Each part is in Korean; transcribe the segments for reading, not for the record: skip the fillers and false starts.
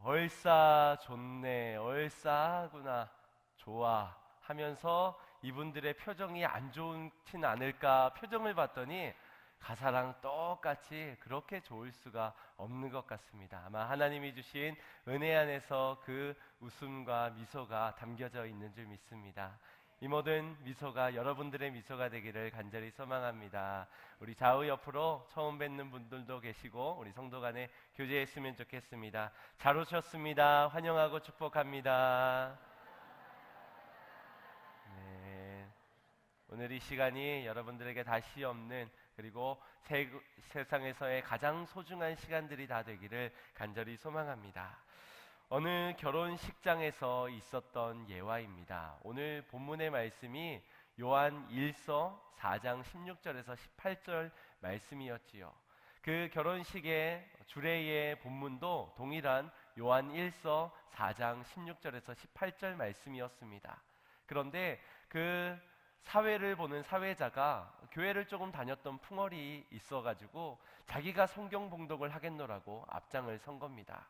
얼싸 좋네, 얼싸하구나, 좋아 하면서 이분들의 표정이 안 좋진 않을까 표정을 봤더니 가사랑 똑같이 그렇게 좋을 수가 없는 것 같습니다. 아마 하나님이 주신 은혜 안에서 그 웃음과 미소가 담겨져 있는 줄 믿습니다. 이 모든 미소가 여러분들의 미소가 되기를 간절히 소망합니다. 우리 좌우 옆으로 처음 뵙는 분들도 계시고 우리 성도 간에 교제했으면 좋겠습니다. 잘 오셨습니다. 환영하고 축복합니다. 네. 오늘 이 시간이 여러분들에게 다시 없는 그리고 세상에서의 가장 소중한 시간들이 다 되기를 간절히 소망합니다. 어느 결혼식장에서 있었던 예화입니다. 오늘 본문의 말씀이 요한 1서 4장 16절에서 18절 말씀이었지요. 그 결혼식의 주례의 본문도 동일한 요한 1서 4장 16절에서 18절 말씀이었습니다. 그런데 그 사회를 보는 사회자가 교회를 조금 다녔던 풍월이 있어가지고 자기가 성경 봉독을 하겠노라고 앞장을 선 겁니다.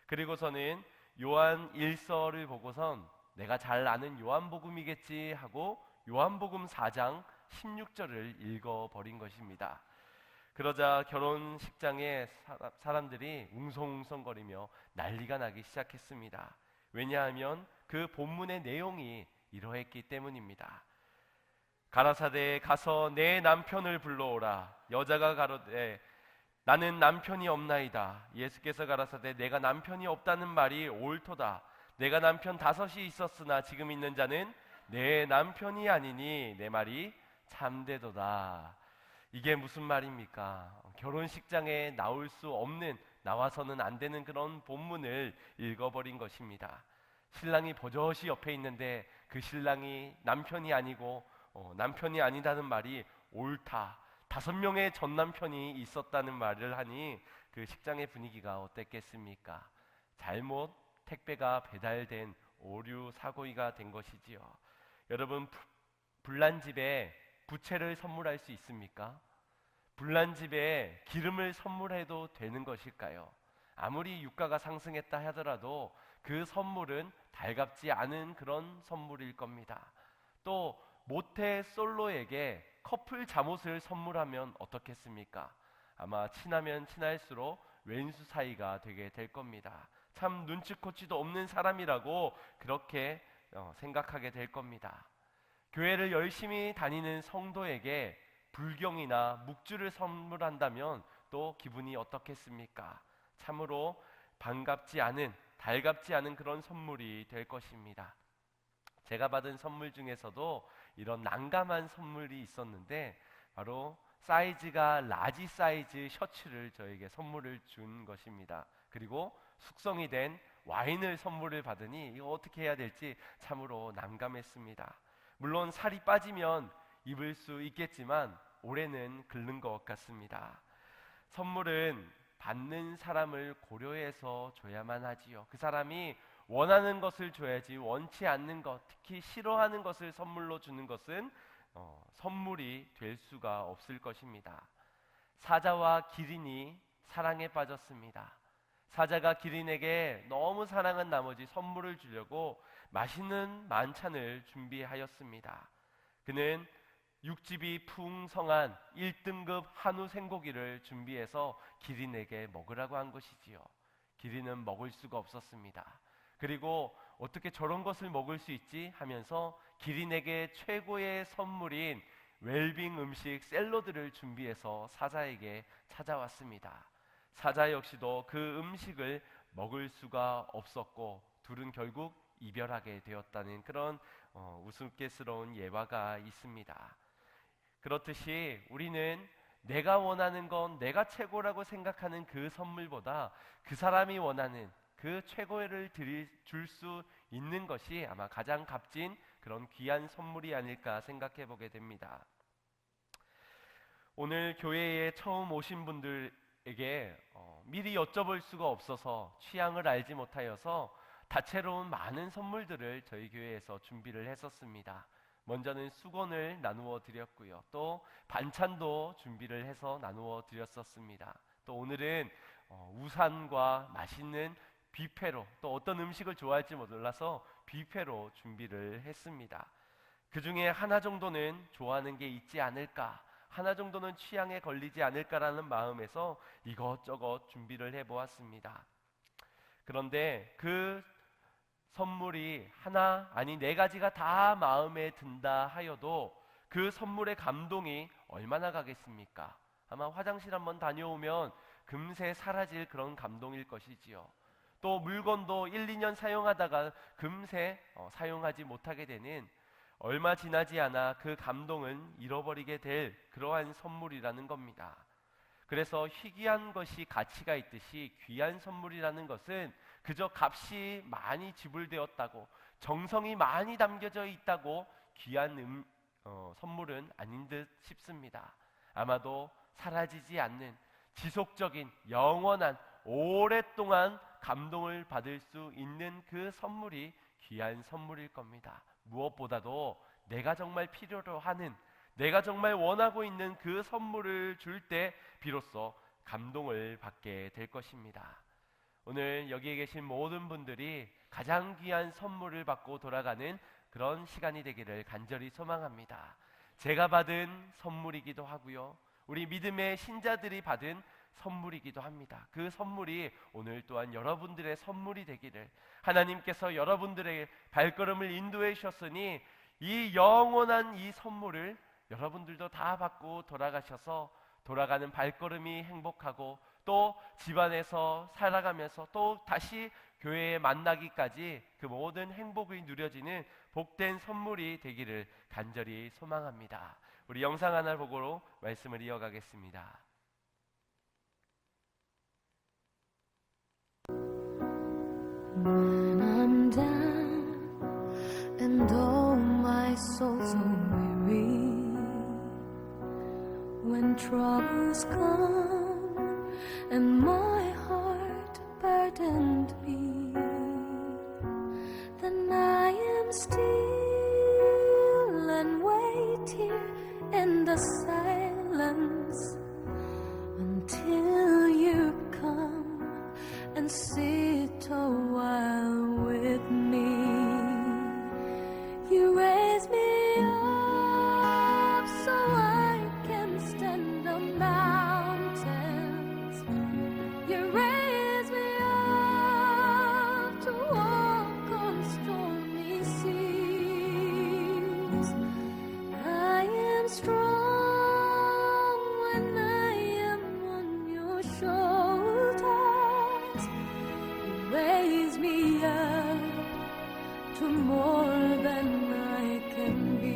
그리고서는 요한 1서를 보고선 내가 잘 아는 요한복음이겠지 하고 요한복음 4장 16절을 읽어버린 것입니다. 그러자 결혼식장에 사람들이 웅성웅성거리며 난리가 나기 시작했습니다. 왜냐하면 그 본문의 내용이 이러했기 때문입니다. 가라사대에 가서 내 남편을 불러오라. 여자가 가로되 나는 남편이 없나이다. 예수께서 가라사대 내가 남편이 없다는 말이 옳도다. 내가 남편 5이 있었으나 지금 있는 자는 내 남편이 아니니 내 말이 참되도다. 이게 무슨 말입니까? 결혼식장에 나올 수 없는, 나와서는 안 되는 그런 본문을 읽어버린 것입니다. 신랑이 버젓이 옆에 있는데 그 신랑이 남편이 아니고 남편이 아니다는 말이 옳다. 5명의 전 남편이 있었다는 말을 하니 그 식장의 분위기가 어땠겠습니까? 잘못 택배가 배달된 오류 사고가 된 것이지요. 여러분, 불난 집에 부채를 선물할 수 있습니까? 불난 집에 기름을 선물해도 되는 것일까요? 아무리 유가가 상승했다 하더라도 그 선물은 달갑지 않은 그런 선물일 겁니다. 또 모태 솔로에게 커플 잠옷을 선물하면 어떻겠습니까? 아마 친하면 친할수록 왼수 사이가 되게 될 겁니다. 참 눈치코치도 없는 사람이라고 그렇게 생각하게 될 겁니다. 교회를 열심히 다니는 성도에게 불경이나 묵주를 선물한다면 또 기분이 어떻겠습니까? 참으로 반갑지 않은, 달갑지 않은 그런 선물이 될 것입니다. 제가 받은 선물 중에서도 이런 난감한 선물이 있었는데 바로 사이즈가 라지 사이즈 셔츠를 저에게 선물을 준 것입니다. 그리고 숙성이 된 와인을 선물을 받으니 이거 어떻게 해야 될지 참으로 난감했습니다. 물론 살이 빠지면 입을 수 있겠지만 올해는 긁는 것 같습니다. 선물은 받는 사람을 고려해서 줘야만 하지요. 그 사람이 원하는 것을 줘야지 원치 않는 것, 특히 싫어하는 것을 선물로 주는 것은 선물이 될 수가 없을 것입니다. 사자와 기린이 사랑에 빠졌습니다. 사자가 기린에게 너무 사랑한 나머지 선물을 주려고 맛있는 만찬을 준비하였습니다. 그는 육즙이 풍성한 1등급 한우 생고기를 준비해서 기린에게 먹으라고 한 것이지요. 기린은 먹을 수가 없었습니다. 그리고 어떻게 저런 것을 먹을 수 있지 하면서 기린에게 최고의 선물인 웰빙 음식 샐러드를 준비해서 사자에게 찾아왔습니다. 사자 역시도 그 음식을 먹을 수가 없었고 둘은 결국 이별하게 되었다는 그런 우스갯스러운 예화가 있습니다. 그렇듯이 우리는 내가 원하는 건 내가 최고라고 생각하는 그 선물보다 그 사람이 원하는 그 최고를 줄 수 있는 것이 아마 가장 값진 그런 귀한 선물이 아닐까 생각해 보게 됩니다. 오늘 교회에 처음 오신 분들에게 미리 여쭤볼 수가 없어서 취향을 알지 못하여서 다채로운 많은 선물들을 저희 교회에서 준비를 했었습니다. 먼저는 수건을 나누어 드렸고요. 또 반찬도 준비를 해서 나누어 드렸었습니다. 또 오늘은 우산과 맛있는 뷔페로, 또 어떤 음식을 좋아할지 몰라서 뷔페로 준비를 했습니다. 그 중에 하나 정도는 좋아하는 게 있지 않을까, 하나 정도는 취향에 걸리지 않을까라는 마음에서 이것저것 준비를 해보았습니다. 그런데 그 선물이 하나 아니 네 가지가 다 마음에 든다 하여도 그 선물의 감동이 얼마나 가겠습니까? 아마 화장실 한번 다녀오면 금세 사라질 그런 감동일 것이지요. 또 물건도 1, 2년 사용하다가 금세 사용하지 못하게 되는, 얼마 지나지 않아 그 감동은 잃어버리게 될 그러한 선물이라는 겁니다. 그래서 희귀한 것이 가치가 있듯이 귀한 선물이라는 것은 그저 값이 많이 지불되었다고, 정성이 많이 담겨져 있다고 귀한 선물은 아닌 듯 싶습니다. 아마도 사라지지 않는 지속적인 영원한 오랫동안 감동을 받을 수 있는 그 선물이 귀한 선물일 겁니다. 무엇보다도 내가 정말 필요로 하는, 내가 정말 원하고 있는 그 선물을 줄 때 비로소 감동을 받게 될 것입니다. 오늘 여기에 계신 모든 분들이 가장 귀한 선물을 받고 돌아가는 그런 시간이 되기를 간절히 소망합니다. 제가 받은 선물이기도 하고요, 우리 믿음의 신자들이 받은 선물이기도 합니다. 그 선물이 오늘 또한 여러분들의 선물이 되기를, 하나님께서 여러분들의 발걸음을 인도해 주셨으니 이 영원한 이 선물을 여러분들도 다 받고 돌아가셔서 돌아가는 발걸음이 행복하고, 또 집안에서 살아가면서 또 다시 교회에 만나기까지 그 모든 행복이 누려지는 복된 선물이 되기를 간절히 소망합니다. 우리 영상 하나 보고 말씀을 이어가겠습니다. When I'm down and all my soul's so weary, when troubles come and my heart burdened be, then I am still and wait here in the silence until you come and sit a while with me. You raise me up so I can stand on mountains. You raise me up to walk on stormy seas. I am strong when I am on your shoulders. Raise me up to more than I can be.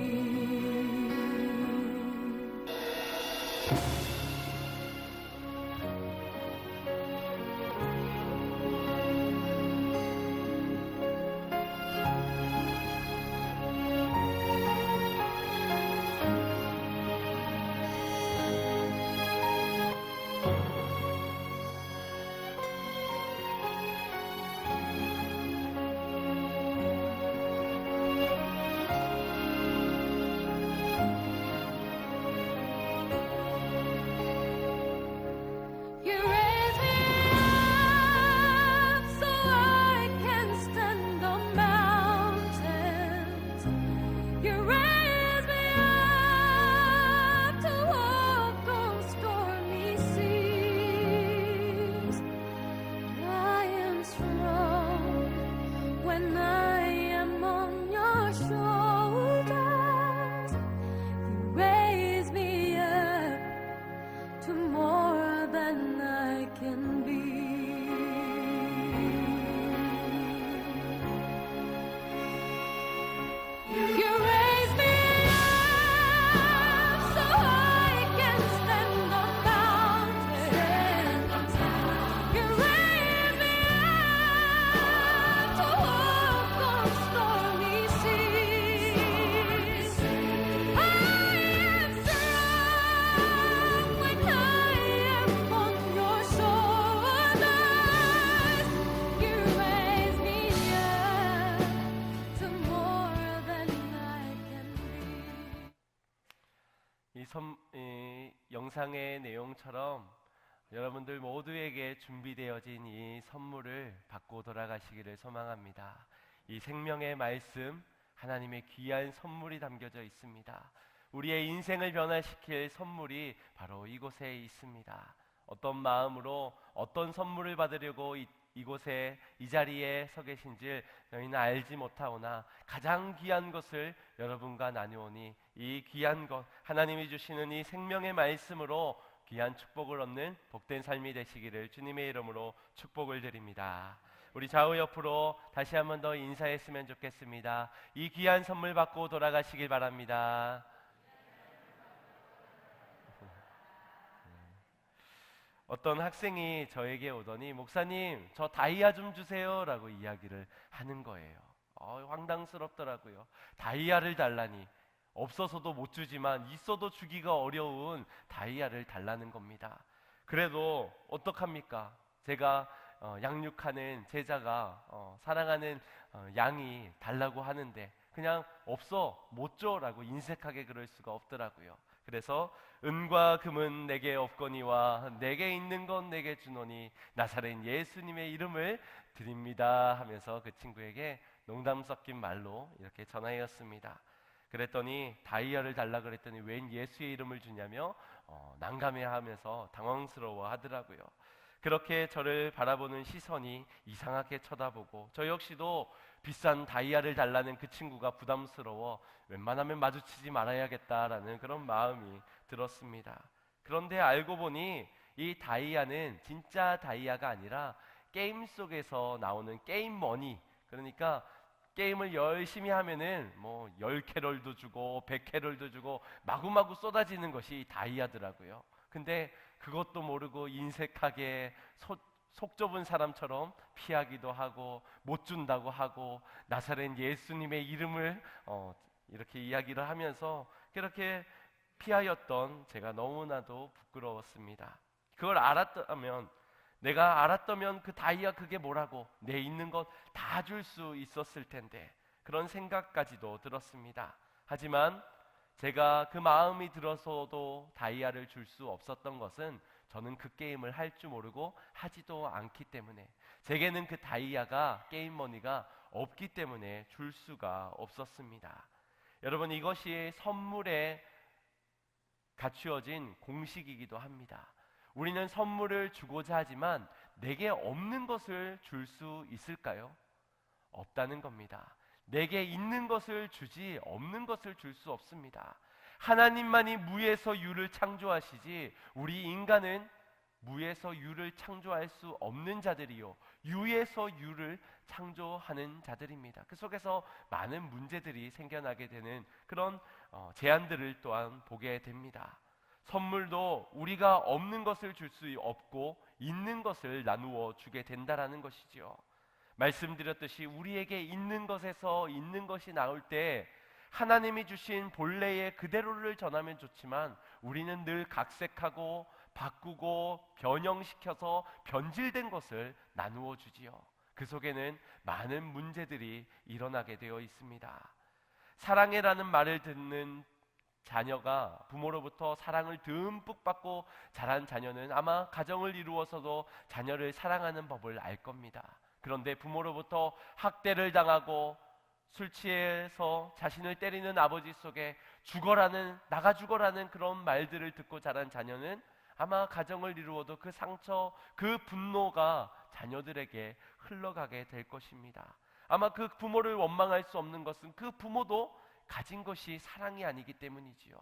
You raise me up so I can stand on mountains. You raise me up to walk on stormy seas. I am strong when I am on your shoulders. You raise me up to more than I can be. You raise me up so I can stand on mountains. You raise me up to walk on stormy seas. I am strong when I am on your shoulders. You raise me up to more than I can be. 이 영상의 내용처럼 여러분들 모두에게 준비되어진 이 선물을 받고 돌아가시기를 소망합니다. 이 생명의 말씀, 하나님의 귀한 선물이 담겨져 있습니다. 우리의 인생을 변화시킬 선물이 바로 이곳에 있습니다. 어떤 마음으로 어떤 선물을 받으려고 이곳에 이 자리에 서 계신지 저희는 알지 못하오나 가장 귀한 것을 여러분과 나누오니 이 귀한 것, 하나님이 주시는 이 생명의 말씀으로 귀한 축복을 얻는 복된 삶이 되시기를 주님의 이름으로 축복을 드립니다. 우리 좌우 옆으로 다시 한 번 더 인사했으면 좋겠습니다. 이 귀한 선물 받고 돌아가시길 바랍니다. 어떤 학생이 저에게 오더니 목사님 저 다이아 좀 주세요 라고 이야기를 하는 거예요. 황당스럽더라고요. 다이아를 달라니, 없어서도 못 주지만 있어도 주기가 어려운 다이아를 달라는 겁니다. 그래도 어떡합니까? 제가 양육하는 제자가 사랑하는 양이 달라고 하는데 그냥 없어 못 줘라고 인색하게 그럴 수가 없더라고요. 그래서 은과 금은 내게 없거니와 내게 있는 건 내게 주노니 나사렛 예수님의 이름을 드립니다 하면서 그 친구에게 농담 섞인 말로 이렇게 전하였습니다. 그랬더니 다이아를 달라 그랬더니 웬 예수의 이름을 주냐며 난감해하면서 당황스러워 하더라고요. 그렇게 저를 바라보는 시선이 이상하게 쳐다보고 저 역시도 비싼 다이아를 달라는 그 친구가 부담스러워 웬만하면 마주치지 말아야겠다라는 그런 마음이 들었습니다. 그런데 알고 보니 이 다이아는 진짜 다이아가 아니라 게임 속에서 나오는 게임 머니, 그러니까 게임을 열심히 하면은 뭐 10캐럴도 주고 100캐럴도 주고 마구마구 쏟아지는 것이 다이아더라고요. 근데 그것도 모르고 인색하게 속 좁은 사람처럼 피하기도 하고 못 준다고 하고 나사렛 예수님의 이름을 이렇게 이야기를 하면서 그렇게 피하였던 제가 너무나도 부끄러웠습니다. 그걸 내가 알았다면 그 다이아 그게 뭐라고 내 있는 것 다 줄 수 있었을 텐데 그런 생각까지도 들었습니다. 하지만 제가 그 마음이 들어서도 다이아를 줄 수 없었던 것은 저는 그 게임을 할 줄 모르고 하지도 않기 때문에, 제게는 그 다이아가 게임 머니가 없기 때문에 줄 수가 없었습니다. 여러분, 이것이 선물에 갖추어진 공식이기도 합니다. 우리는 선물을 주고자 하지만 내게 없는 것을 줄 수 있을까요? 없다는 겁니다. 내게 있는 것을 주지 없는 것을 줄 수 없습니다. 하나님만이 무에서 유를 창조하시지 우리 인간은 무에서 유를 창조할 수 없는 자들이요 유에서 유를 창조하는 자들입니다. 그 속에서 많은 문제들이 생겨나게 되는 그런 제안들을 또한 보게 됩니다. 선물도 우리가 없는 것을 줄 수 없고 있는 것을 나누어 주게 된다라는 것이지요. 말씀드렸듯이 우리에게 있는 것에서 있는 것이 나올 때 하나님이 주신 본래의 그대로를 전하면 좋지만 우리는 늘 각색하고 바꾸고 변형시켜서 변질된 것을 나누어 주지요. 그 속에는 많은 문제들이 일어나게 되어 있습니다. 사랑해라는 말을 듣는 자녀가 부모로부터 사랑을 듬뿍 받고 자란 자녀는 아마 가정을 이루어서도 자녀를 사랑하는 법을 알 겁니다. 그런데 부모로부터 학대를 당하고 술 취해서 자신을 때리는 아버지 속에 나가 죽어라는 그런 말들을 듣고 자란 자녀는 아마 가정을 이루어도 그 상처, 그 분노가 자녀들에게 흘러가게 될 것입니다. 아마 그 부모를 원망할 수 없는 것은 그 부모도 가진 것이 사랑이 아니기 때문이지요.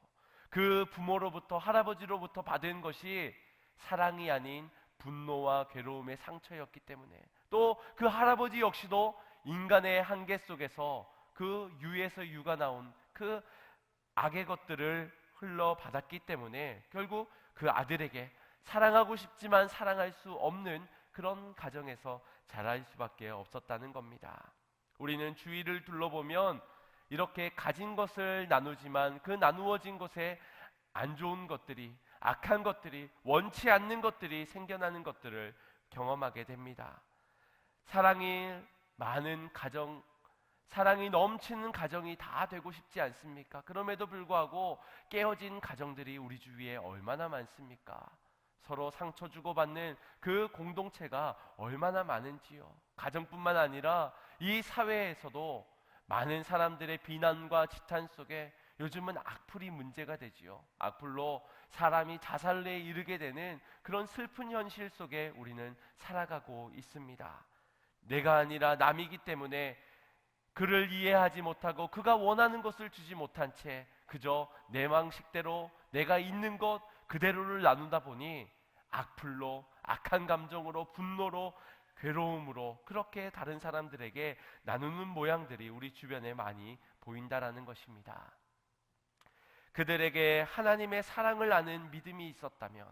그 부모로부터, 할아버지로부터 받은 것이 사랑이 아닌 분노와 괴로움의 상처였기 때문에, 또 그 할아버지 역시도 인간의 한계 속에서 그 유에서 유가 나온 그 악의 것들을 흘러받았기 때문에 결국 그 아들에게 사랑하고 싶지만 사랑할 수 없는 그런 가정에서 자랄 수밖에 없었다는 겁니다. 우리는 주위를 둘러보면 이렇게 가진 것을 나누지만 그 나누어진 것에 안 좋은 것들이, 악한 것들이, 원치 않는 것들이 생겨나는 것들을 경험하게 됩니다. 사랑이 많은 가정, 사랑이 넘치는 가정이 다 되고 싶지 않습니까? 그럼에도 불구하고 깨어진 가정들이 우리 주위에 얼마나 많습니까? 서로 상처 주고받는 그 공동체가 얼마나 많은지요. 가정뿐만 아니라 이 사회에서도 많은 사람들의 비난과 지탄 속에 요즘은 악플이 문제가 되지요. 악플로 사람이 자살에 이르게 되는 그런 슬픈 현실 속에 우리는 살아가고 있습니다. 내가 아니라 남이기 때문에 그를 이해하지 못하고 그가 원하는 것을 주지 못한 채 그저 내 방식대로 내가 있는 것 그대로를 나누다 보니 악플로, 악한 감정으로, 분노로, 괴로움으로 그렇게 다른 사람들에게 나누는 모양들이 우리 주변에 많이 보인다라는 것입니다. 그들에게 하나님의 사랑을 아는 믿음이 있었다면,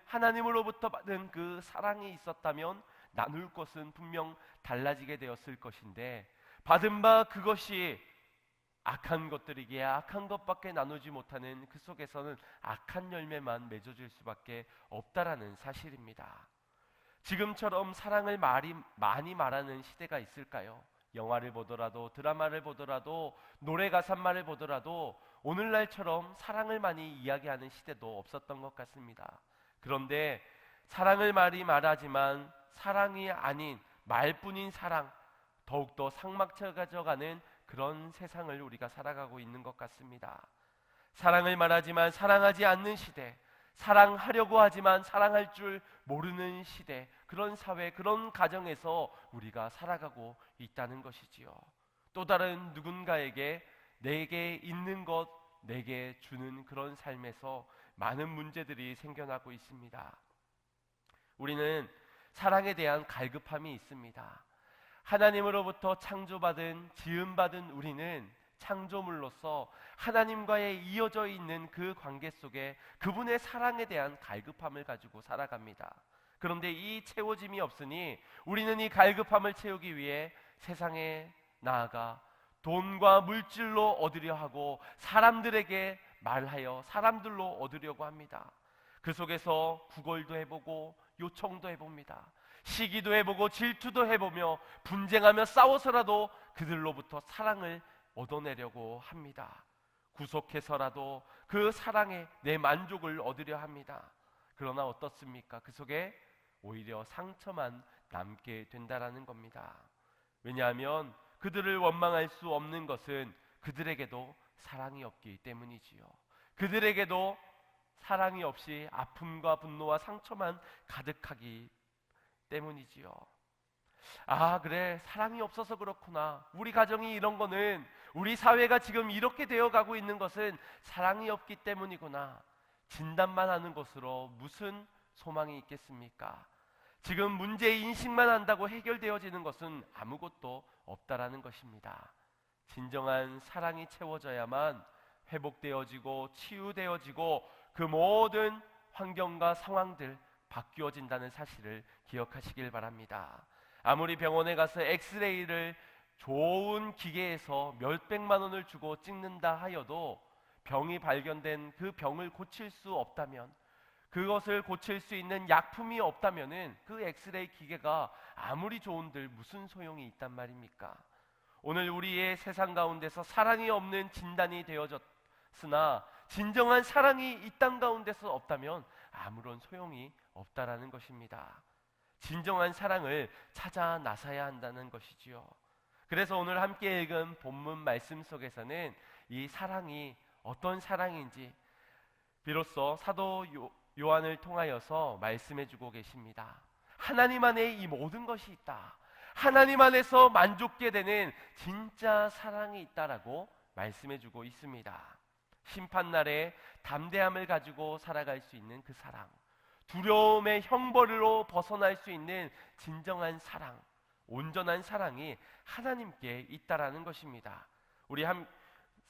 하나님으로부터 받은 그 사랑이 있었다면 나눌 것은 분명 달라지게 되었을 것인데, 받은 바 그것이 악한 것들이기에 악한 것밖에 나누지 못하는 그 속에서는 악한 열매만 맺어질 수밖에 없다라는 사실입니다. 지금처럼 사랑을 많이 말하는 시대가 있을까요? 영화를 보더라도, 드라마를 보더라도, 노래 가사말을 보더라도 오늘날처럼 사랑을 많이 이야기하는 시대도 없었던 것 같습니다. 그런데 사랑을 많이 말하지만 사랑이 아닌 말뿐인 사랑, 더욱더 삭막해져가는 그런 세상을 우리가 살아가고 있는 것 같습니다. 사랑을 말하지만 사랑하지 않는 시대, 사랑하려고 하지만 사랑할 줄 모르는 시대, 그런 사회, 그런 가정에서 우리가 살아가고 있다는 것이지요. 또 다른 누군가에게 내게 있는 것 내게 주는 그런 삶에서 많은 문제들이 생겨나고 있습니다. 우리는 사랑에 대한 갈급함이 있습니다. 하나님으로부터 창조받은, 지음받은 우리는 창조물로서 하나님과의 이어져 있는 그 관계 속에 그분의 사랑에 대한 갈급함을 가지고 살아갑니다. 그런데 이 채워짐이 없으니 우리는 이 갈급함을 채우기 위해 세상에 나아가 돈과 물질로 얻으려 하고 사람들에게 말하여 사람들로 얻으려고 합니다. 그 속에서 구걸도 해보고 요청도 해봅니다. 시기도 해보고 질투도 해보며 분쟁하며 싸워서라도 그들로부터 사랑을 얻어내려고 합니다. 구속해서라도 그 사랑에 내 만족을 얻으려 합니다. 그러나 어떻습니까? 그 속에 오히려 상처만 남게 된다라는 겁니다. 왜냐하면 그들을 원망할 수 없는 것은 그들에게도 사랑이 없기 때문이지요. 그들에게도 사랑이 없이 아픔과 분노와 상처만 가득하기 때문이지요. 아, 그래, 사랑이 없어서 그렇구나. 우리 가정이 이런 거는, 우리 사회가 지금 이렇게 되어가고 있는 것은 사랑이 없기 때문이구나. 진단만 하는 것으로 무슨 소망이 있겠습니까? 지금 문제 인식만 한다고 해결되어지는 것은 아무것도 없다라는 것입니다. 진정한 사랑이 채워져야만 회복되어지고 치유되어지고 그 모든 환경과 상황들 바뀌어진다는 사실을 기억하시길 바랍니다. 아무리 병원에 가서 엑스레이를 좋은 기계에서 몇백만 원을 주고 찍는다 하여도 병이 발견된 그 병을 고칠 수 없다면, 그것을 고칠 수 있는 약품이 없다면은 그 엑스레이 기계가 아무리 좋은들 무슨 소용이 있단 말입니까? 오늘 우리의 세상 가운데서 사랑이 없는 진단이 되어졌으나 진정한 사랑이 이 땅 가운데서 없다면 아무런 소용이 없다라는 것입니다. 진정한 사랑을 찾아 나서야 한다는 것이지요. 그래서 오늘 함께 읽은 본문 말씀 속에서는 이 사랑이 어떤 사랑인지 비로소 사도 요한을 통하여서 말씀해주고 계십니다. 하나님 안에 이 모든 것이 있다. 하나님 안에서 만족게 되는 진짜 사랑이 있다라고 말씀해주고 있습니다. 심판날에 담대함을 가지고 살아갈 수 있는 그 사랑, 두려움의 형벌로 벗어날 수 있는 진정한 사랑, 온전한 사랑이 하나님께 있다라는 것입니다. 우리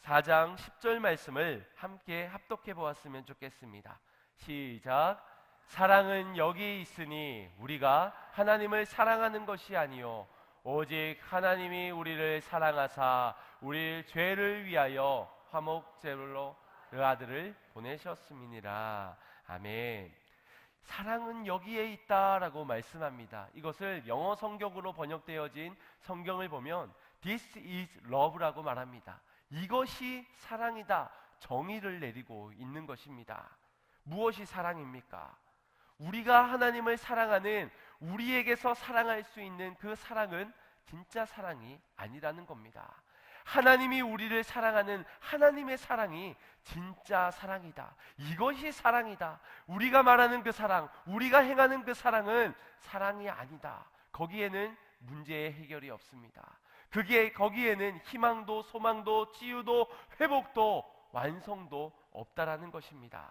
4장 10절 말씀을 함께 합독해 보았으면 좋겠습니다. 시작. 사랑은 여기 있으니 우리가 하나님을 사랑하는 것이 아니요 오직 하나님이 우리를 사랑하사 우리 죄를 위하여 화목제물로 그 아들을 보내셨음이니라. 아멘. 사랑은 여기에 있다라고 말씀합니다. 이것을 영어 성경으로 번역되어진 성경을 보면 This is love라고 말합니다. 이것이 사랑이다. 정의를 내리고 있는 것입니다. 무엇이 사랑입니까? 우리가 하나님을 사랑하는, 우리에게서 사랑할 수 있는 그 사랑은 진짜 사랑이 아니라는 겁니다. 하나님이 우리를 사랑하는 하나님의 사랑이 진짜 사랑이다. 이것이 사랑이다. 우리가 말하는 그 사랑, 우리가 행하는 그 사랑은 사랑이 아니다. 거기에는 문제의 해결이 없습니다. 거기에는 희망도 소망도 치유도 회복도 완성도 없다라는 것입니다.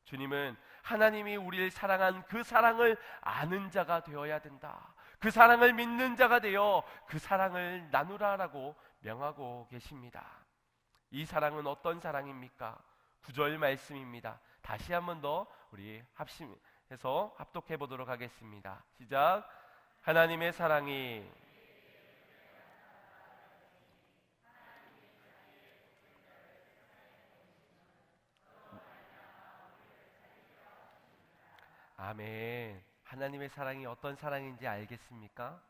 주님은 하나님이 우리를 사랑한 그 사랑을 아는 자가 되어야 된다. 그 사랑을 믿는 자가 되어 그 사랑을 나누라라고 명하고 계십니다. 이 사랑은 어떤 사랑입니까? 9절 말씀입니다. 다시 한 번 더 우리 합심해서 합독해 보도록 하겠습니다. 시작. 하나님의 사랑이 아멘. 하나님의 사랑이 어떤 사랑인지 알겠습니까?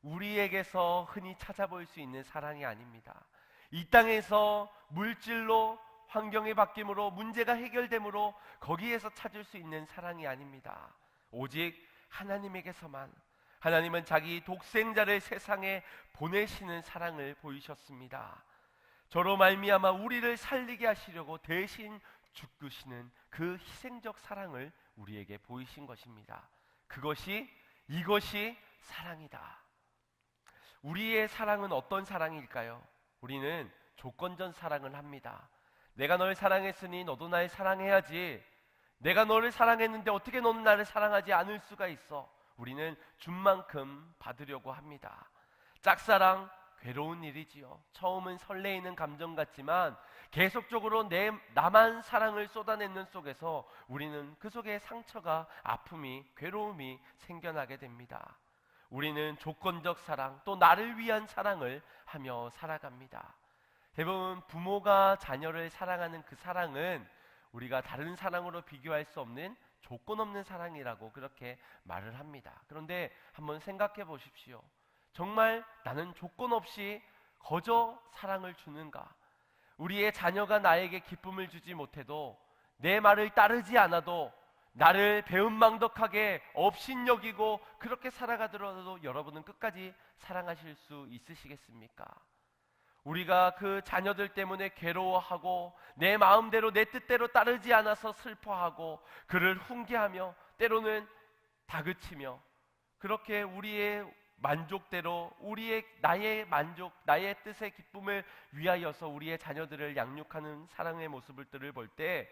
우리에게서 흔히 찾아볼 수 있는 사랑이 아닙니다. 이 땅에서 물질로 환경의 바뀜으로 문제가 해결됨으로 거기에서 찾을 수 있는 사랑이 아닙니다. 오직 하나님에게서만. 하나님은 자기 독생자를 세상에 보내시는 사랑을 보이셨습니다. 저로 말미암아 우리를 살리게 하시려고 대신 죽으시는 그 희생적 사랑을 우리에게 보이신 것입니다. 이것이 사랑이다. 우리의 사랑은 어떤 사랑일까요? 우리는 조건전 사랑을 합니다. 내가 널 사랑했으니 너도 날 사랑해야지. 내가 너를 사랑했는데 어떻게 너는 나를 사랑하지 않을 수가 있어? 우리는 준 만큼 받으려고 합니다. 짝사랑, 괴로운 일이지요. 처음은 설레이는 감정 같지만 계속적으로 나만 사랑을 쏟아내는 속에서 우리는 그 속에 상처가, 아픔이, 괴로움이 생겨나게 됩니다. 우리는 조건적 사랑, 또 나를 위한 사랑을 하며 살아갑니다. 대부분 부모가 자녀를 사랑하는 그 사랑은 우리가 다른 사랑으로 비교할 수 없는 조건 없는 사랑이라고 그렇게 말을 합니다. 그런데 한번 생각해 보십시오. 정말 나는 조건 없이 거저 사랑을 주는가? 우리의 자녀가 나에게 기쁨을 주지 못해도, 내 말을 따르지 않아도, 나를 배은망덕하게 업신여기고 그렇게 살아가더라도 여러분은 끝까지 사랑하실 수 있으시겠습니까? 우리가 그 자녀들 때문에 괴로워하고 내 마음대로 내 뜻대로 따르지 않아서 슬퍼하고 그를 훈계하며 때로는 다그치며 그렇게 우리의 만족대로 나의 만족, 나의 뜻의 기쁨을 위하여서 우리의 자녀들을 양육하는 사랑의 모습들을 볼 때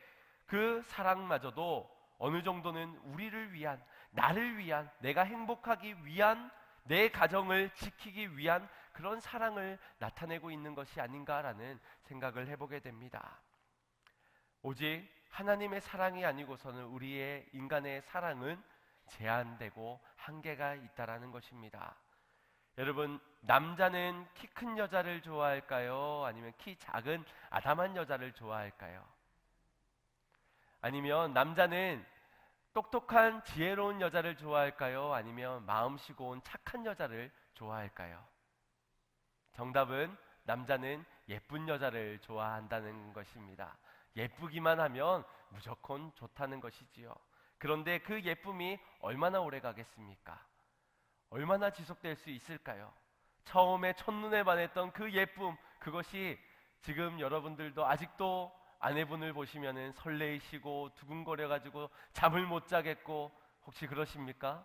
그 사랑마저도 어느 정도는 우리를 위한, 나를 위한, 내가 행복하기 위한, 내 가정을 지키기 위한 그런 사랑을 나타내고 있는 것이 아닌가라는 생각을 해보게 됩니다. 오직 하나님의 사랑이 아니고서는 우리의 인간의 사랑은 제한되고 한계가 있다라는 것입니다. 여러분, 남자는 키 큰 여자를 좋아할까요? 아니면 키 작은 아담한 여자를 좋아할까요? 아니면 남자는 똑똑한 지혜로운 여자를 좋아할까요? 아니면 마음씨고 온 착한 여자를 좋아할까요? 정답은 남자는 예쁜 여자를 좋아한다는 것입니다. 예쁘기만 하면 무조건 좋다는 것이지요. 그런데 그 예쁨이 얼마나 오래 가겠습니까? 얼마나 지속될 수 있을까요? 처음에 첫눈에 반했던 그 예쁨, 그것이 지금 여러분들도 아직도 아내분을 보시면은 설레이시고 두근거려가지고 잠을 못 자겠고 혹시 그러십니까?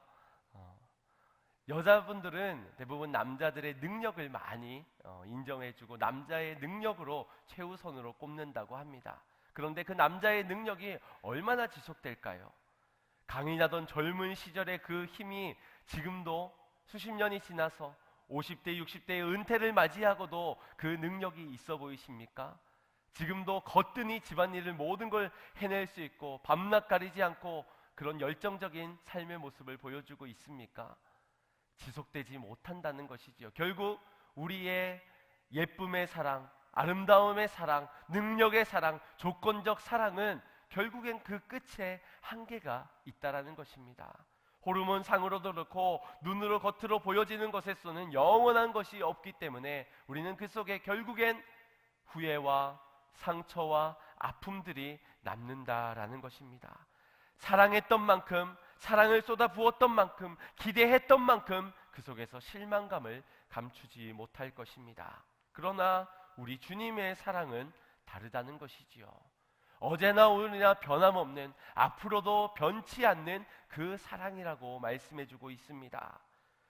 여자분들은 대부분 남자들의 능력을 많이 인정해주고 남자의 능력으로 최우선으로 꼽는다고 합니다. 그런데 그 남자의 능력이 얼마나 지속될까요? 강이 나던 젊은 시절의 그 힘이 지금도 수십 년이 지나서 50대, 60대의 은퇴를 맞이하고도 그 능력이 있어 보이십니까? 지금도 거뜬히 집안일을 모든 걸 해낼 수 있고 밤낮 가리지 않고 그런 열정적인 삶의 모습을 보여주고 있습니까? 지속되지 못한다는 것이지요. 결국 우리의 예쁨의 사랑, 아름다움의 사랑, 능력의 사랑, 조건적 사랑은 결국엔 그 끝에 한계가 있다라는 것입니다. 호르몬 상으로도 그렇고 눈으로 겉으로 보여지는 것에서는 영원한 것이 없기 때문에 우리는 그 속에 결국엔 후회와 상처와 아픔들이 남는다라는 것입니다. 사랑했던 만큼, 사랑을 쏟아 부었던 만큼, 기대했던 만큼 그 속에서 실망감을 감추지 못할 것입니다. 그러나 우리 주님의 사랑은 다르다는 것이지요. 어제나 오늘이나 변함없는, 앞으로도 변치 않는 그 사랑이라고 말씀해주고 있습니다.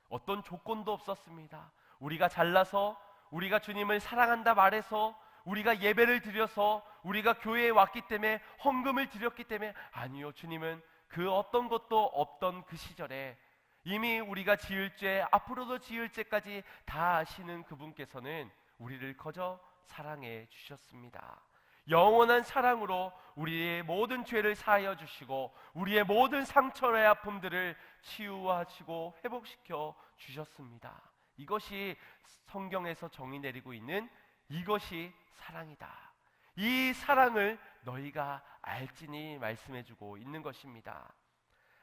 어떤 조건도 없었습니다. 우리가 잘나서, 우리가 주님을 사랑한다 말해서, 우리가 예배를 드려서, 우리가 교회에 왔기 때문에, 헌금을 드렸기 때문에, 아니요, 주님은 그 어떤 것도 없던 그 시절에 이미 우리가 지을 죄, 앞으로도 지을 죄까지 다 아시는 그분께서는 우리를 거저 사랑해 주셨습니다. 영원한 사랑으로 우리의 모든 죄를 사하여 주시고 우리의 모든 상처의 아픔들을 치유하시고 회복시켜 주셨습니다. 이것이 성경에서 정의 내리고 있는 이것이 사랑이다. 이 사랑을 너희가 알지니 말씀해주고 있는 것입니다.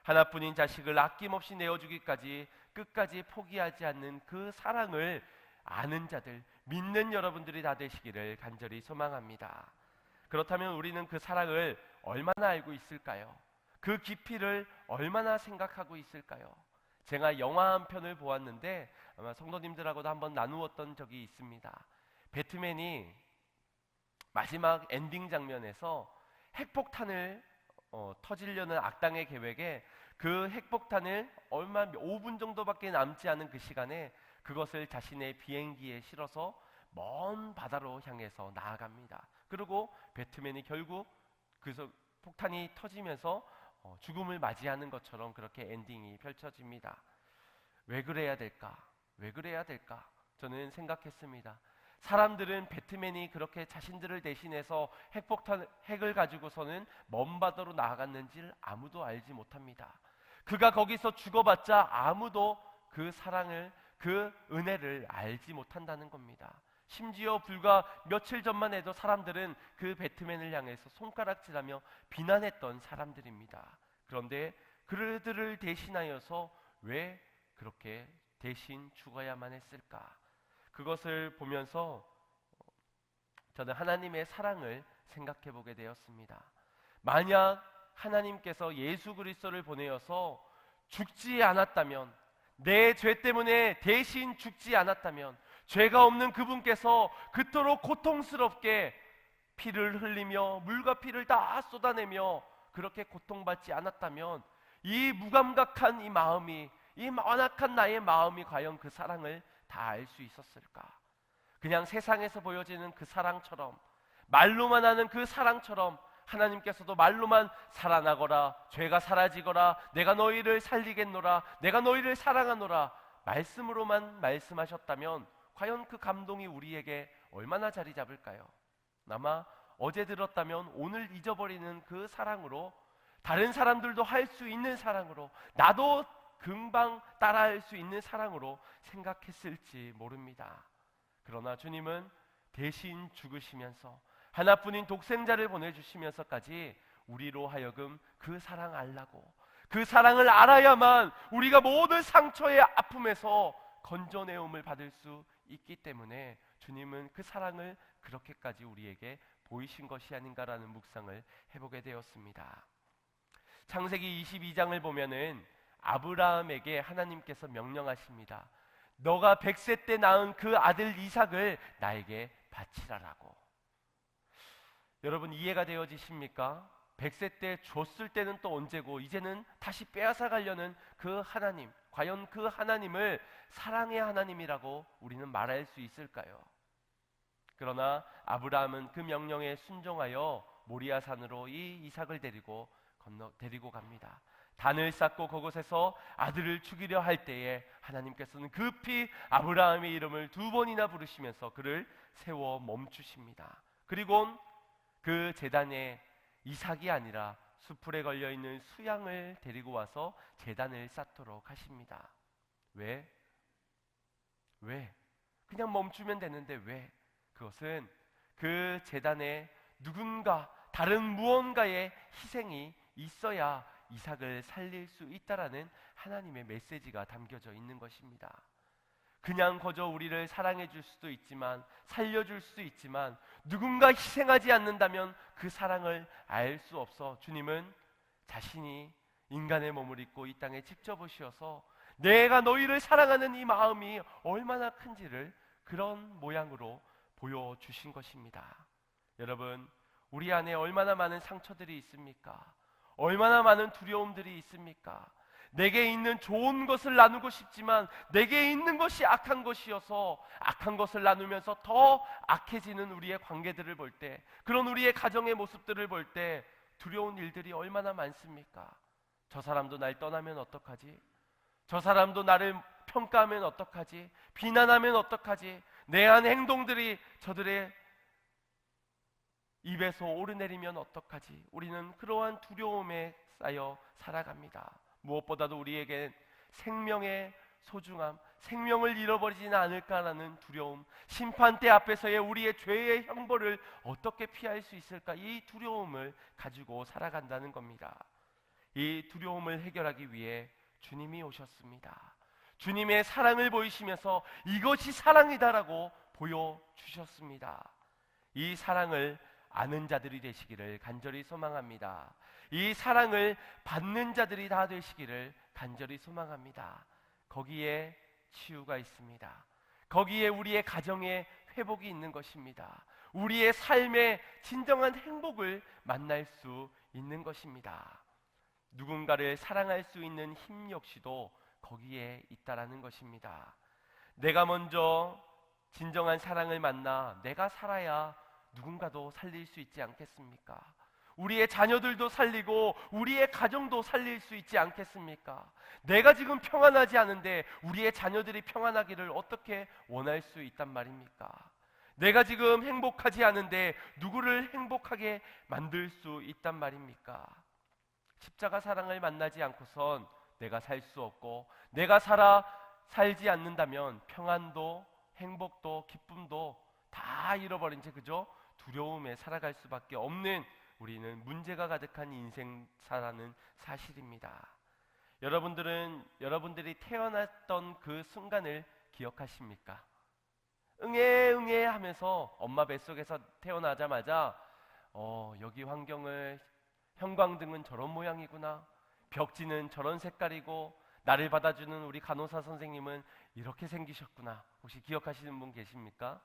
하나뿐인 자식을 아낌없이 내어주기까지 끝까지 포기하지 않는 그 사랑을 아는 자들, 믿는 여러분들이 다 되시기를 간절히 소망합니다. 그렇다면 우리는 그 사랑을 얼마나 알고 있을까요? 그 깊이를 얼마나 생각하고 있을까요? 제가 영화 한 편을 보았는데 아마 성도님들하고도 한번 나누었던 적이 있습니다. 배트맨이 마지막 엔딩 장면에서 핵폭탄을 터지려는 악당의 계획에 그 핵폭탄을 얼마 5분 정도밖에 남지 않은 그 시간에 그것을 자신의 비행기에 실어서 먼 바다로 향해서 나아갑니다. 그리고 배트맨이 결국 그 폭탄이 터지면서 죽음을 맞이하는 것처럼 그렇게 엔딩이 펼쳐집니다. 왜 그래야 될까? 왜 그래야 될까? 저는 생각했습니다. 사람들은 배트맨이 그렇게 자신들을 대신해서 핵을 가지고서는 먼 바다로 나아갔는지를 아무도 알지 못합니다. 그가 거기서 죽어봤자 아무도 그 사랑을, 그 은혜를 알지 못한다는 겁니다. 심지어 불과 며칠 전만 해도 사람들은 그 배트맨을 향해서 손가락질하며 비난했던 사람들입니다. 그런데 그들을 대신하여서 왜 그렇게 대신 죽어야만 했을까? 그것을 보면서 저는 하나님의 사랑을 생각해 보게 되었습니다. 만약 하나님께서 예수 그리스도를 보내어서 죽지 않았다면, 내 죄 때문에 대신 죽지 않았다면, 죄가 없는 그분께서 그토록 고통스럽게 피를 흘리며 물과 피를 다 쏟아내며 그렇게 고통받지 않았다면 이 무감각한 이 마음이, 이 완악한 나의 마음이 과연 그 사랑을 다 알 수 있었을까? 그냥 세상에서 보여지는 그 사랑처럼, 말로만 하는 그 사랑처럼 하나님께서도 말로만 살아나거라, 죄가 사라지거라, 내가 너희를 살리겠노라, 내가 너희를 사랑하노라 말씀으로만 말씀하셨다면 과연 그 감동이 우리에게 얼마나 자리 잡을까요? 아마 어제 들었다면 오늘 잊어버리는 그 사랑으로, 다른 사람들도 할 수 있는 사랑으로, 나도 금방 따라할 수 있는 사랑으로 생각했을지 모릅니다. 그러나 주님은 대신 죽으시면서 하나뿐인 독생자를 보내주시면서까지 우리로 하여금 그 사랑 알라고, 그 사랑을 알아야만 우리가 모든 상처의 아픔에서 건져내음을 받을 수 있기 때문에 주님은 그 사랑을 그렇게까지 우리에게 보이신 것이 아닌가라는 묵상을 해보게 되었습니다. 창세기 22장을 보면은 아브라함에게 하나님께서 명령하십니다. 너가 100세 때 낳은 그 아들 이삭을 나에게 바치라라고. 여러분 이해가 되어지십니까? 100세 때 줬을 때는 또 언제고 이제는 다시 빼앗아 가려는 그 하나님, 과연 그 하나님을 사랑의 하나님이라고 우리는 말할 수 있을까요? 그러나 아브라함은 그 명령에 순종하여 모리아산으로 이 이삭을 데리고 갑니다. 단을 쌓고 그곳에서 아들을 죽이려 할 때에 하나님께서는 급히 아브라함의 이름을 2번이나 부르시면서 그를 세워 멈추십니다. 그리고 그 제단에 이삭이 아니라 수풀에 걸려있는 수양을 데리고 와서 제단을 쌓도록 하십니다. 왜? 그냥 멈추면 되는데 왜? 그것은 그 제단에 누군가, 다른 무언가의 희생이 있어야 이삭을 살릴 수 있다라는 하나님의 메시지가 담겨져 있는 것입니다. 그냥 거저 우리를 사랑해 줄 수도 있지만, 살려줄 수도 있지만, 누군가 희생하지 않는다면 그 사랑을 알 수 없어 주님은 자신이 인간의 몸을 입고 이 땅에 직접 오셔서 내가 너희를 사랑하는 이 마음이 얼마나 큰지를 그런 모양으로 보여주신 것입니다. 여러분, 우리 안에 얼마나 많은 상처들이 있습니까? 얼마나 많은 두려움들이 있습니까? 내게 있는 좋은 것을 나누고 싶지만 내게 있는 것이 악한 것이어서 악한 것을 나누면서 더 악해지는 우리의 관계들을 볼 때, 그런 우리의 가정의 모습들을 볼 때 두려운 일들이 얼마나 많습니까? 저 사람도 날 떠나면 어떡하지? 저 사람도 나를 평가하면 어떡하지? 비난하면 어떡하지? 내 안 행동들이 저들의 입에서 오르내리면 어떡하지? 우리는 그러한 두려움에 쌓여 살아갑니다. 무엇보다도 우리에겐 생명의 소중함, 생명을 잃어버리지는 않을까라는 두려움, 심판대 앞에서의 우리의 죄의 형벌을 어떻게 피할 수 있을까? 이 두려움을 가지고 살아간다는 겁니다. 이 두려움을 해결하기 위해 주님이 오셨습니다. 주님의 사랑을 보이시면서 이것이 사랑이다라고 보여주셨습니다. 이 사랑을 아는 자들이 되시기를 간절히 소망합니다. 이 사랑을 받는 자들이 다 되시기를 간절히 소망합니다. 거기에 치유가 있습니다. 거기에 우리의 가정의 회복이 있는 것입니다. 우리의 삶의 진정한 행복을 만날 수 있는 것입니다. 누군가를 사랑할 수 있는 힘 역시도 거기에 있다라는 것입니다. 내가 먼저 진정한 사랑을 만나 내가 살아야 누군가도 살릴 수 있지 않겠습니까? 우리의 자녀들도 살리고 우리의 가정도 살릴 수 있지 않겠습니까? 내가 지금 평안하지 않은데 우리의 자녀들이 평안하기를 어떻게 원할 수 있단 말입니까? 내가 지금 행복하지 않은데 누구를 행복하게 만들 수 있단 말입니까? 십자가 사랑을 만나지 않고선 내가 살 수 없고, 내가 살지 않는다면 평안도 행복도 기쁨도 다 잃어버린 채 그저 두려움에 살아갈 수밖에 없는, 우리는 문제가 가득한 인생사라는 사실입니다. 여러분들이 태어났던 그 순간을 기억하십니까? 응애 응애 하면서 엄마 뱃속에서 태어나자마자 여기 환경을, 형광등은 저런 모양이구나, 벽지는 저런 색깔이고, 나를 받아주는 우리 간호사 선생님은 이렇게 생기셨구나. 혹시 기억하시는 분 계십니까?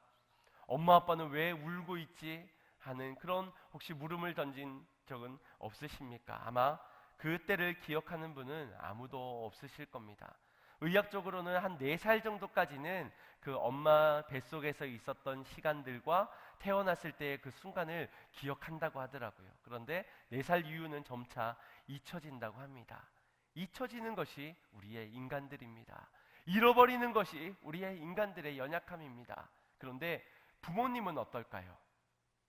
엄마 아빠는 왜 울고 있지? 하는 그런 혹시 물음을 던진 적은 없으십니까? 아마 그때를 기억하는 분은 아무도 없으실 겁니다. 의학적으로는 한 4살 정도까지는 그 엄마 뱃속에서 있었던 시간들과 태어났을 때의 그 순간을 기억한다고 하더라고요. 그런데 4살 이후는 점차 잊혀진다고 합니다. 잊혀지는 것이 우리의 인간들입니다. 잃어버리는 것이 우리의 인간들의 연약함입니다. 그런데 부모님은 어떨까요?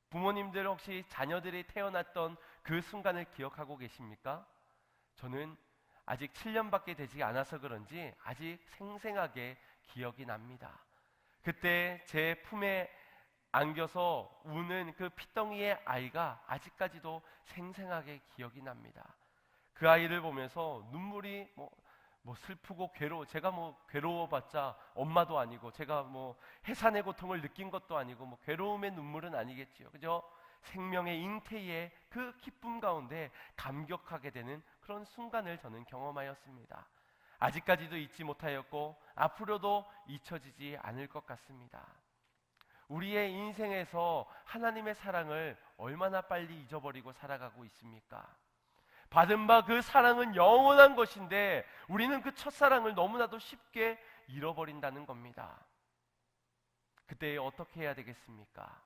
부모님들 혹시 자녀들이 태어났던 그 순간을 기억하고 계십니까? 저는 아직 7년밖에 되지 않아서 그런지 아직 생생하게 기억이 납니다. 그때 제 품에 안겨서 우는 그 피덩이의 아이가 아직까지도 생생하게 기억이 납니다. 그 아이를 보면서 눈물이 슬프고 제가 괴로워봤자 엄마도 아니고, 제가 해산의 고통을 느낀 것도 아니고, 괴로움의 눈물은 아니겠지요. 그저 생명의 잉태의 그 기쁨 가운데 감격하게 되는 그런 순간을 저는 경험하였습니다. 아직까지도 잊지 못하였고 앞으로도 잊혀지지 않을 것 같습니다. 우리의 인생에서 하나님의 사랑을 얼마나 빨리 잊어버리고 살아가고 있습니까? 받은 바 그 사랑은 영원한 것인데 우리는 그 첫사랑을 너무나도 쉽게 잃어버린다는 겁니다. 그때 어떻게 해야 되겠습니까?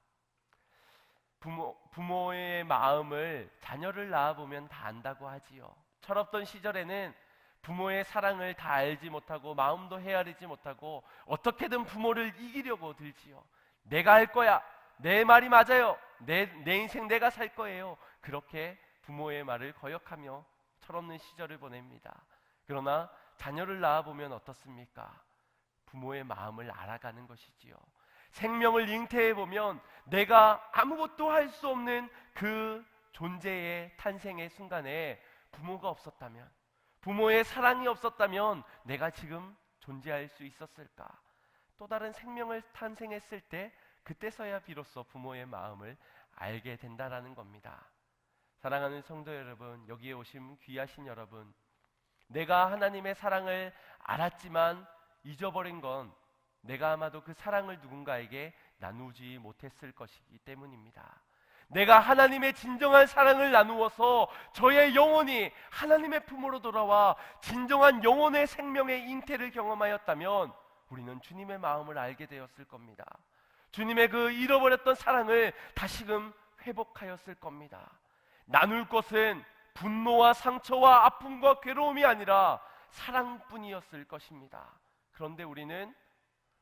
부모의 마음을 자녀를 낳아보면 다 안다고 하지요. 철없던 시절에는 부모의 사랑을 다 알지 못하고 마음도 헤아리지 못하고 어떻게든 부모를 이기려고 들지요. 내가 할 거야, 내 말이 맞아요, 내 인생 내가 살 거예요. 그렇게 부모의 말을 거역하며 철없는 시절을 보냅니다. 그러나 자녀를 낳아보면 어떻습니까? 부모의 마음을 알아가는 것이지요. 생명을 잉태해보면 내가 아무것도 할 수 없는 그 존재의 탄생의 순간에 부모가 없었다면, 부모의 사랑이 없었다면 내가 지금 존재할 수 있었을까? 또 다른 생명을 탄생했을 때 그때서야 비로소 부모의 마음을 알게 된다라는 겁니다. 사랑하는 성도 여러분, 여기에 오신 귀하신 여러분, 내가 하나님의 사랑을 알았지만 잊어버린 건 내가 아마도 그 사랑을 누군가에게 나누지 못했을 것이기 때문입니다. 내가 하나님의 진정한 사랑을 나누어서 저의 영혼이 하나님의 품으로 돌아와 진정한 영혼의 생명의 잉태를 경험하였다면 우리는 주님의 마음을 알게 되었을 겁니다. 주님의 그 잃어버렸던 사랑을 다시금 회복하였을 겁니다. 나눌 것은 분노와 상처와 아픔과 괴로움이 아니라 사랑뿐이었을 것입니다. 그런데 우리는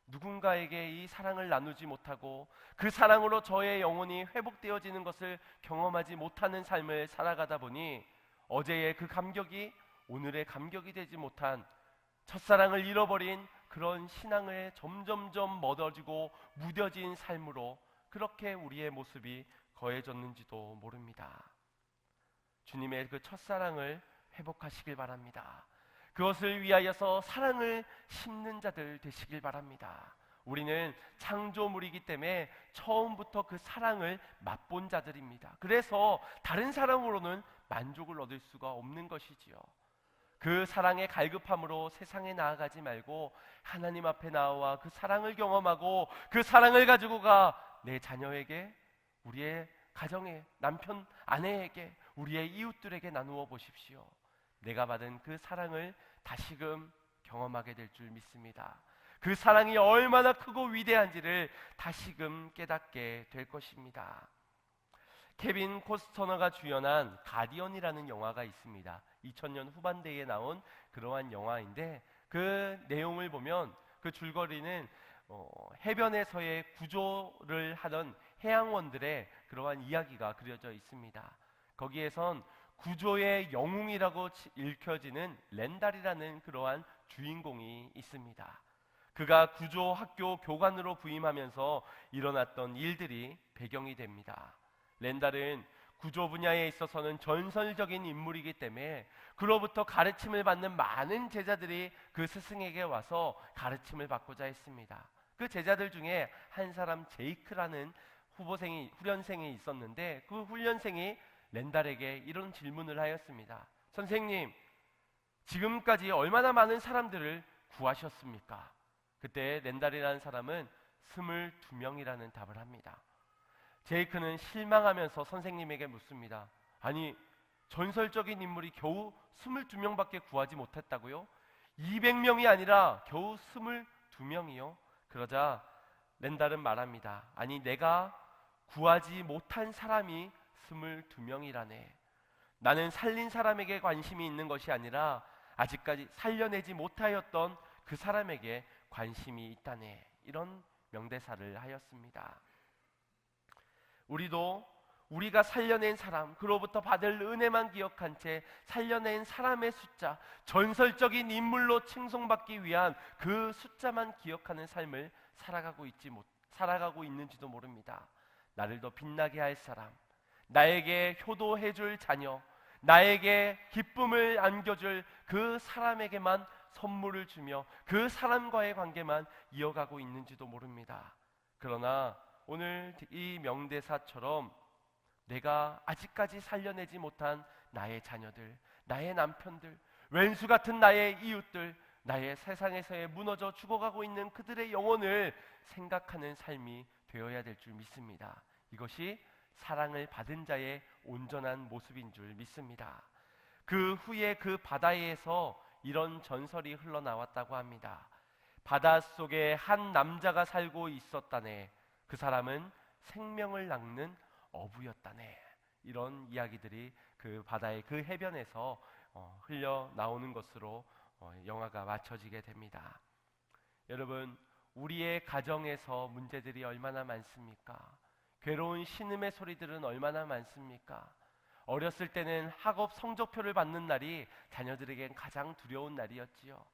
누군가에게 이 사랑을 나누지 못하고 그 사랑으로 저의 영혼이 회복되어지는 것을 경험하지 못하는 삶을 살아가다 보니 어제의 그 감격이 오늘의 감격이 되지 못한, 첫사랑을 잃어버린 그런 신앙을 점점점 멀어지고 무뎌진 삶으로 그렇게 우리의 모습이 거해졌는지도 모릅니다. 주님의 그 첫사랑을 회복하시길 바랍니다. 그것을 위하여서 사랑을 심는 자들 되시길 바랍니다. 우리는 창조물이기 때문에 처음부터 그 사랑을 맛본 자들입니다. 그래서 다른 사랑으로는 만족을 얻을 수가 없는 것이지요. 그 사랑의 갈급함으로 세상에 나아가지 말고 하나님 앞에 나와 그 사랑을 경험하고 그 사랑을 가지고가 내 자녀에게, 우리의 가정에, 남편, 아내에게, 우리의 이웃들에게 나누어 보십시오. 내가 받은 그 사랑을 다시금 경험하게 될 줄 믿습니다. 그 사랑이 얼마나 크고 위대한지를 다시금 깨닫게 될 것입니다. 케빈 코스터너가 주연한 가디언이라는 영화가 있습니다. 2000년 후반대에 나온 그러한 영화인데 그 내용을 보면 그 줄거리는 해변에서의 구조를 하던 해양원들의 그러한 이야기가 그려져 있습니다. 거기에선 구조의 영웅이라고 읽혀지는 렌달이라는 그러한 주인공이 있습니다. 그가 구조 학교 교관으로 부임하면서 일어났던 일들이 배경이 됩니다. 렌달은 구조 분야에 있어서는 전설적인 인물이기 때문에 그로부터 가르침을 받는 많은 제자들이 그 스승에게 와서 가르침을 받고자 했습니다. 그 제자들 중에 한 사람 제이크라는 후련생이 있었는데 그 훈련생이 렌달에게 이런 질문을 하였습니다. 선생님, 지금까지 얼마나 많은 사람들을 구하셨습니까? 그때 렌달이라는 사람은 22명이라는 답을 합니다. 제이크는 실망하면서 선생님에게 묻습니다. 아니, 전설적인 인물이 겨우 22명밖에 구하지 못했다고요? 200명이 아니라 겨우 22명이요? 그러자 렌달은 말합니다. 아니, 내가 구하지 못한 사람이 22명이라네. 나는 살린 사람에게 관심이 있는 것이 아니라 아직까지 살려내지 못하였던 그 사람에게 관심이 있다네. 이런 명대사를 하였습니다. 우리도 우리가 살려낸 사람, 그로부터 받을 은혜만 기억한 채 살려낸 사람의 숫자, 전설적인 인물로 칭송받기 위한 그 숫자만 기억하는 삶을 살아가고 있는지도 모릅니다. 나를 더 빛나게 할 사람, 나에게 효도해줄 자녀, 나에게 기쁨을 안겨줄 그 사람에게만 선물을 주며 그 사람과의 관계만 이어가고 있는지도 모릅니다. 그러나 오늘 이 명대사처럼 내가 아직까지 살려내지 못한 나의 자녀들, 나의 남편들, 왼수 같은 나의 이웃들, 나의 세상에서의 무너져 죽어가고 있는 그들의 영혼을 생각하는 삶이 되어야 될 줄 믿습니다. 이것이 사랑을 받은 자의 온전한 모습인 줄 믿습니다. 그 후에 그 바다에서 이런 전설이 흘러나왔다고 합니다. 바닷속에 한 남자가 살고 있었다네. 그 사람은 생명을 낚는 어부였다네. 이런 이야기들이 그 바다의 그 해변에서 흘러나오는 것으로 영화가 맞춰지게 됩니다. 여러분, 우리의 가정에서 문제들이 얼마나 많습니까? 괴로운 신음의 소리들은 얼마나 많습니까? 어렸을 때는 학업 성적표를 받는 날이 자녀들에겐 가장 두려운 날이었지요.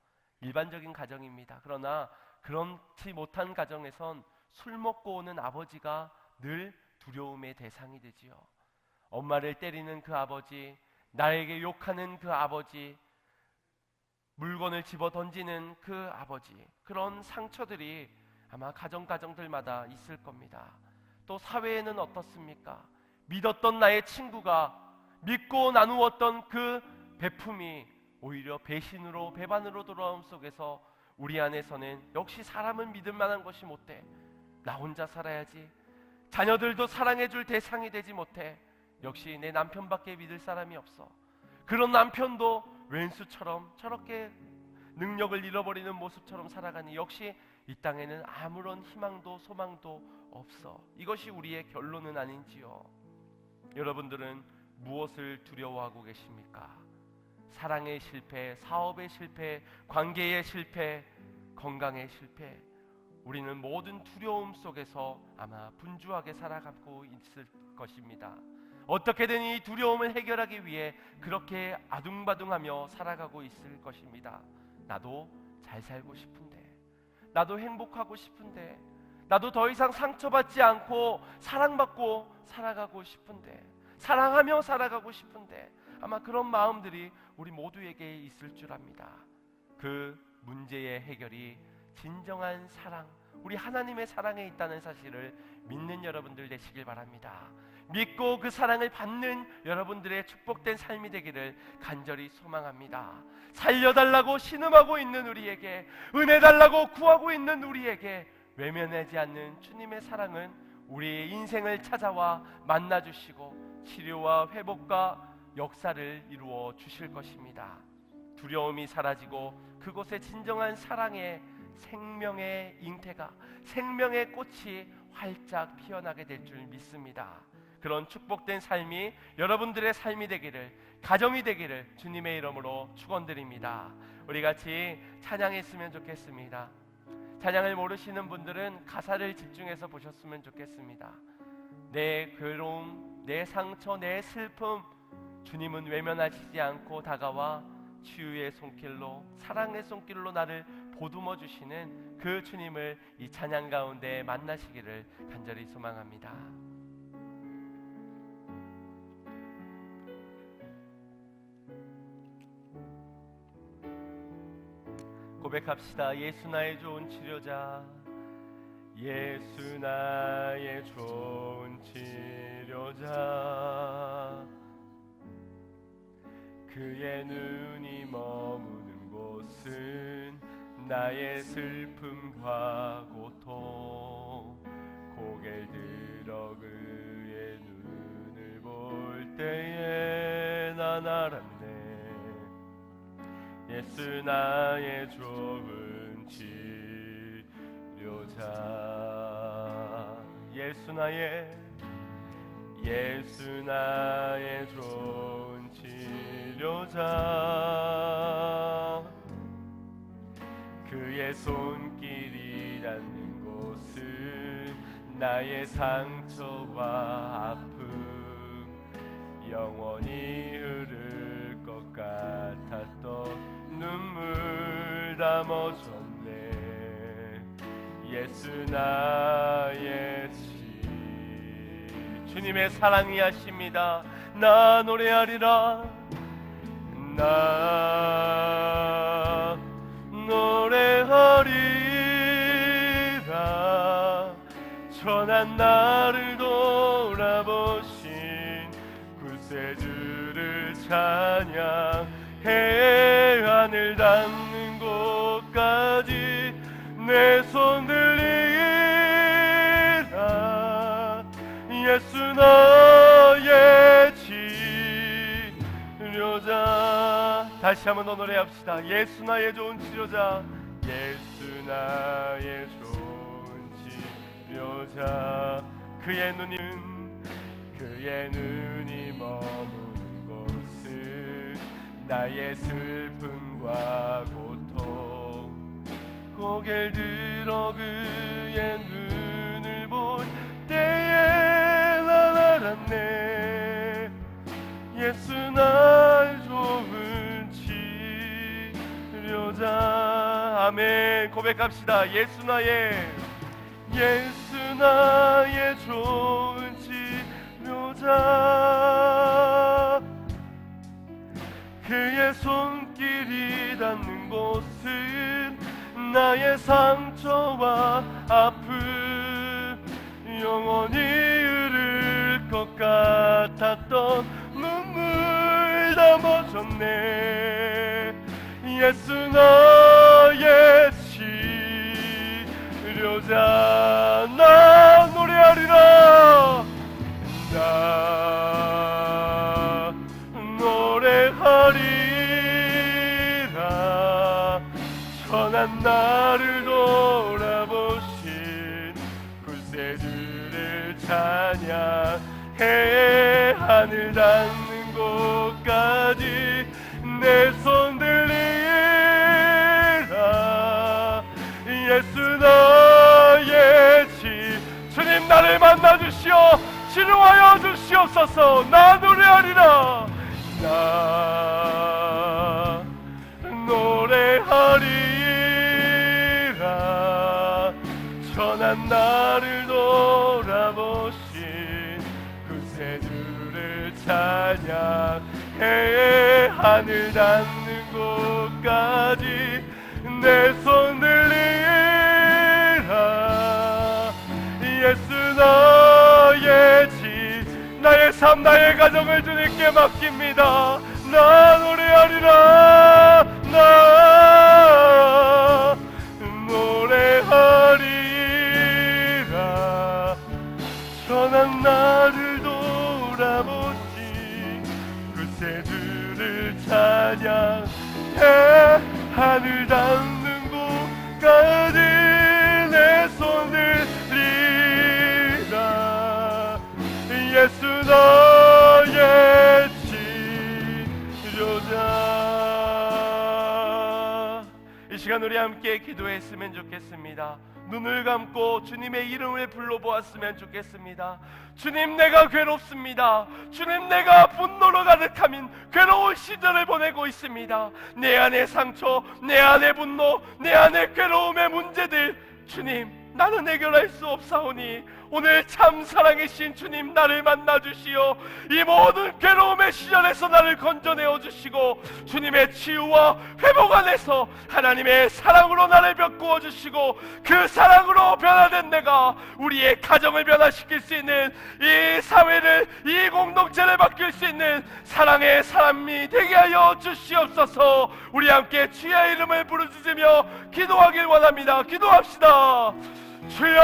일반적인 가정입니다. 그러나 그렇지 못한 가정에선 술 먹고 오는 아버지가 늘 두려움의 대상이 되지요. 엄마를 때리는 그 아버지, 나에게 욕하는 그 아버지, 물건을 집어 던지는 그 아버지, 그런 상처들이 아마 가정들마다 있을 겁니다. 또 사회에는 어떻습니까? 믿었던 나의 친구가 믿고 나누었던 그 베품이 오히려 배신으로 배반으로 돌아옴 속에서 우리 안에서는 역시 사람은 믿을 만한 것이 못돼. 나 혼자 살아야지. 자녀들도 사랑해줄 대상이 되지 못해. 역시 내 남편밖에 믿을 사람이 없어. 그런 남편도 왼수처럼 저렇게 능력을 잃어버리는 모습처럼 살아가니 역시 이 땅에는 아무런 희망도 소망도 없어. 이것이 우리의 결론은 아닌지요? 여러분들은 무엇을 두려워하고 계십니까? 사랑의 실패, 사업의 실패, 관계의 실패, 건강의 실패. 우리는 모든 두려움 속에서 아마 분주하게 살아가고 있을 것입니다. 어떻게든 이 두려움을 해결하기 위해 그렇게 아둥바둥하며 살아가고 있을 것입니다. 나도 잘 살고 싶은데, 나도 행복하고 싶은데, 나도 더 이상 상처받지 않고 사랑받고 살아가고 싶은데, 사랑하며 살아가고 싶은데, 아마 그런 마음들이 우리 모두에게 있을 줄 압니다. 그 문제의 해결이 진정한 사랑, 우리 하나님의 사랑에 있다는 사실을 믿는 여러분들 되시길 바랍니다. 믿고 그 사랑을 받는 여러분들의 축복된 삶이 되기를 간절히 소망합니다. 살려달라고 신음하고 있는 우리에게, 은혜 달라고 구하고 있는 우리에게 외면하지 않는 주님의 사랑은 우리의 인생을 찾아와 만나주시고 치료와 회복과 역사를 이루어 주실 것입니다. 두려움이 사라지고 그곳에 진정한 사랑의 생명의 잉태가, 생명의 꽃이 활짝 피어나게 될 줄 믿습니다. 그런 축복된 삶이 여러분들의 삶이 되기를, 가정이 되기를 주님의 이름으로 축원드립니다. 우리 같이 찬양했으면 좋겠습니다. 찬양을 모르시는 분들은 가사를 집중해서 보셨으면 좋겠습니다. 내 괴로움, 내 상처, 내 슬픔, 주님은 외면하시지 않고 다가와 치유의 손길로, 사랑의 손길로 나를 보듬어 주시는 그 주님을 이 찬양 가운데 만나시기를 간절히 소망합니다. 고백합시다. 예수 나의 좋은 치료자, 예수 나의 좋은 치료자, 그의 눈이 머무는 곳은 나의 슬픔과 고통, 고개를 들어 그의 눈을 볼 때에 난 알았네. 예수 나의 좋은 치료자, 예수 나의 좋은 치료자, 그의 손길이 닿는 곳은 나의 상처와 아픔, 영원히 흐를 것 같았던 눈물 다 멎었네. 예수 나의 주님의 사랑이 하십니다. 나 노래하리라, 나 노래하리라. 천한 나를 돌아보신 구세주를 찬양해. 하늘 닿는 곳까지 내 손 들리라. 예수 나의 치료자. 다시 한번 더 노래합시다. 예수 나의 좋은 치료자, 예수 나의 좋은 치료자, 그의 눈이 머무는 곳은 나의 슬픔과 고통, 고개를 들어 그의 눈을 볼 때에 난 알았네. 예수 나의 좋은 치료자. 아멘. 고백합시다. 예수 나의 좋은 치료자, 그의 손길이 닿는 곳은 나의 상처와 같았던 눈물 담아줬네. 예수 나의 치료자 나 노래하리라. 나 노래하리라. 선한 나를 돌아보신 구세주를 찬양해. 하늘 닿는 곳까지 내 손 들리라. 예수 나의 주님 나를 만나주시어 치료하여 주시옵소서. 나 노래하리라. 나 노래하리라. 천한 나를 돌아보신 구세주를 찬양해. 하늘 닿는 곳까지 내 손 들리라. 예수 나의 나의 삶 나의 가정을 주님께 맡깁니다. 나 노래하리라. 나 노래하리라. 선한 나를 돌아보신 구세주를 찬양해. 하늘 닿는 곳까지 내 손을 들리라. 예수 나의 치료자. 이 시간 우리 함께 기도했으면 좋겠습니다. 눈을 감고 주님의 이름을 불러보았으면 좋겠습니다. 주님 내가 괴롭습니다. 주님 내가 분노로 가득하min 괴로운 시절을 보내고 있습니다. 내 안의 상처, 내 안의 분노, 내 안의 괴로움의 문제들 주님 나는 해결할 수 없사오니 오늘 참 사랑이신 주님 나를 만나주시어 이 모든 괴로움의 시절에서 나를 건져내어 주시고 주님의 치유와 회복 안에서 하나님의 사랑으로 나를 벽구어 주시고 그 사랑으로 변화된 내가 우리의 가정을 변화시킬 수 있는 이 사회를, 이 공동체를 바뀔 수 있는 사랑의 사람이 되게 하여 주시옵소서. 우리 함께 주의 이름을 부르짖으며 기도하길 원합니다. 기도합시다. 주여